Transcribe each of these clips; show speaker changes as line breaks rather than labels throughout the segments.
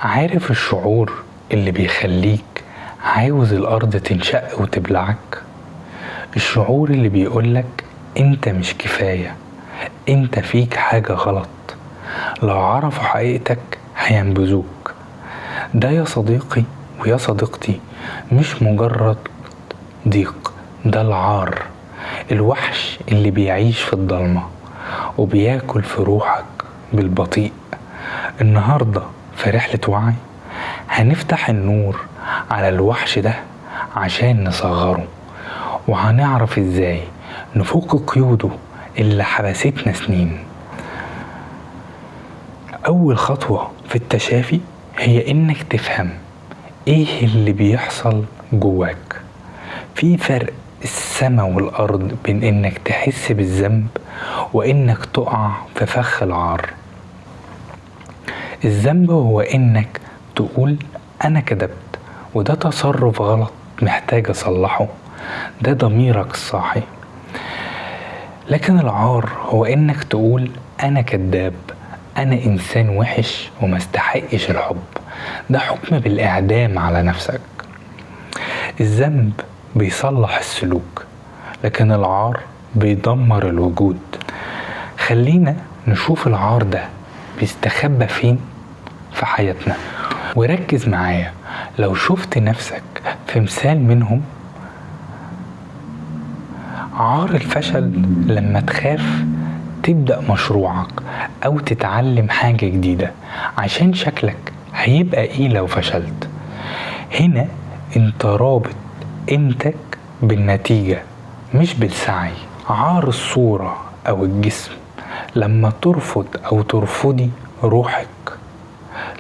عارف الشعور اللي بيخليك عاوز الأرض تنشق وتبلعك؟ الشعور اللي بيقولك انت مش كفاية، انت فيك حاجة غلط، لو عرفوا حقيقتك هينبذوك. ده يا صديقي ويا صديقتي مش مجرد ضيق، ده العار، الوحش اللي بيعيش في الضلمة وبياكل في روحك بالبطيء. النهاردة في رحلة وعي هنفتح النور على الوحش ده عشان نصغره، وهنعرف ازاي نفك قيوده اللي حبستنا سنين. أول خطوة في التشافي هي إنك تفهم إيه اللي بيحصل جواك. في فرق السما والأرض بين إنك تحس بالذنب وإنك تقع في فخ العار. الذنب هو إنك تقول أنا كدبت وده تصرف غلط محتاج أصلحه، ده ضميرك الصاحي. لكن العار هو إنك تقول أنا كداب، أنا إنسان وحش ومستحقش الحب، ده حكم بالإعدام على نفسك. الذنب بيصلح السلوك، لكن العار بيدمر الوجود. خلينا نشوف العار ده بيستخبى فين في حياتنا، وركز معايا. لو شفت نفسك في مثال منهم، عار الفشل لما تخاف تبدأ مشروعك أو تتعلم حاجة جديدة عشان شكلك هيبقى إيه لو فشلت. هنا انت رابط قيمتك بالنتيجة مش بالسعي. عار الصورة أو الجسم لما ترفض أو ترفضي روحك،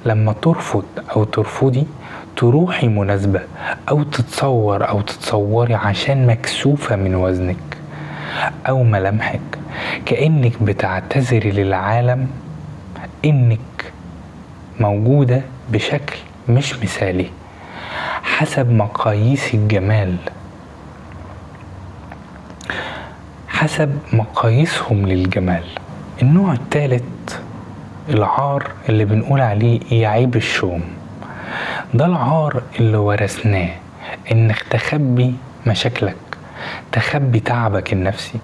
لما ترفض أو ترفضي تروحي مناسبة أو تتصور أو تتصوري عشان مكسوفة من وزنك أو ملامحك، كأنك بتعتذري للعالم إنك موجودة بشكل مش مثالي حسب مقاييس الجمال، حسب مقاييسهم للجمال. النوع الثالث العار اللي بنقول عليه يعيب الشوم. ده العار اللي ورثناه، انك تخبي مشاكلك، تخبي تعبك النفسي،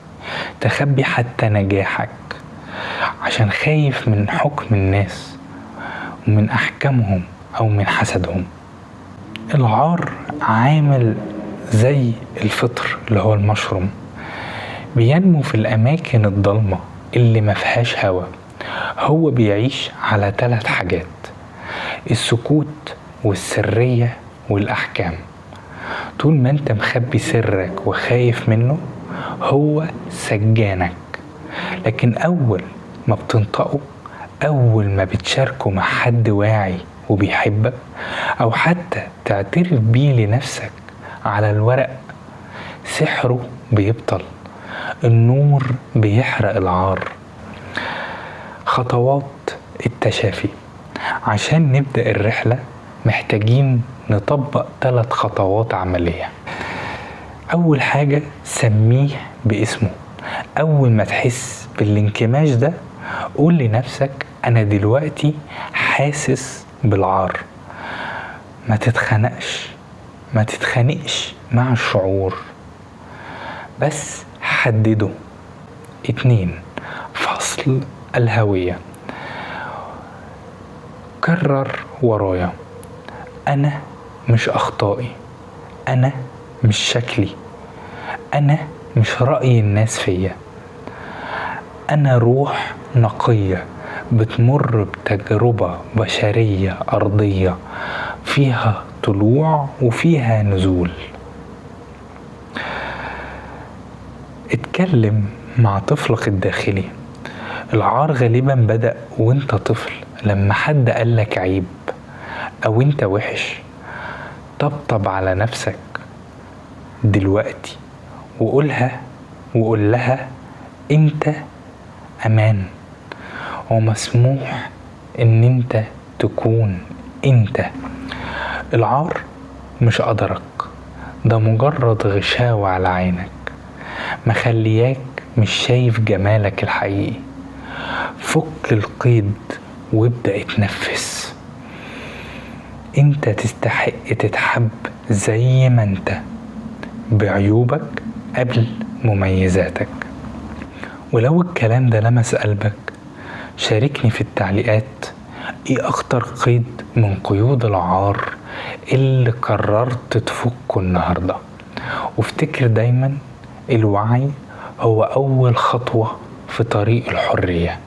تخبي حتى نجاحك عشان خايف من حكم الناس ومن احكامهم او من حسدهم. العار عامل زي الفطر اللي هو المشروم، بينمو في الاماكن الضلمة اللي مفيهاش هوا. هو بيعيش على 3 حاجات: السكوت والسرية والأحكام. طول ما انت مخبي سرك وخايف منه هو سجانك، لكن أول ما بتنطقه، أول ما بتشاركه مع حد واعي وبيحبك، أو حتى تعترف بيه لنفسك على الورق، سحره بيبطل، النور بيحرق العار. خطوات التشافي. عشان نبدأ الرحلة محتاجين نطبق 3 خطوات عملية. أول حاجة سميه باسمه. أول ما تحس بالانكماش ده قول لنفسك أنا دلوقتي حاسس بالعار. ما تتخنقش مع الشعور، بس حدده. 2 فصل الهوية. كرر ورايا: أنا مش أخطائي، أنا مش شكلي، أنا مش رأي الناس فيا، أنا روح نقية بتمر بتجربة بشرية أرضية فيها طلوع وفيها نزول. اتكلم مع طفلك الداخلي. العار غالبا بدأ وانت طفل، لما حد قالك عيب او انت وحش. طبطب على نفسك دلوقتي وقول لها انت امان ومسموح ان انت تكون انت. العار مش قدرك، ده مجرد غشاوة على عينك مخلياك مش شايف جمالك الحقيقي. فك القيد وابدأ اتنفس. انت تستحق تتحب زي ما انت، بعيوبك قبل مميزاتك. ولو الكلام ده لمس قلبك شاركني في التعليقات ايه اكتر قيد من قيود العار اللي قررت تفكه النهاردة. وافتكر دايما الوعي هو اول خطوة في طريق الحرية.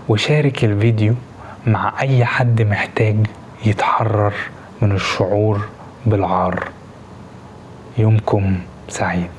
وشارك الفيديو مع اي حد محتاج يتحرر من الشعور بالعار. يومكم سعيد.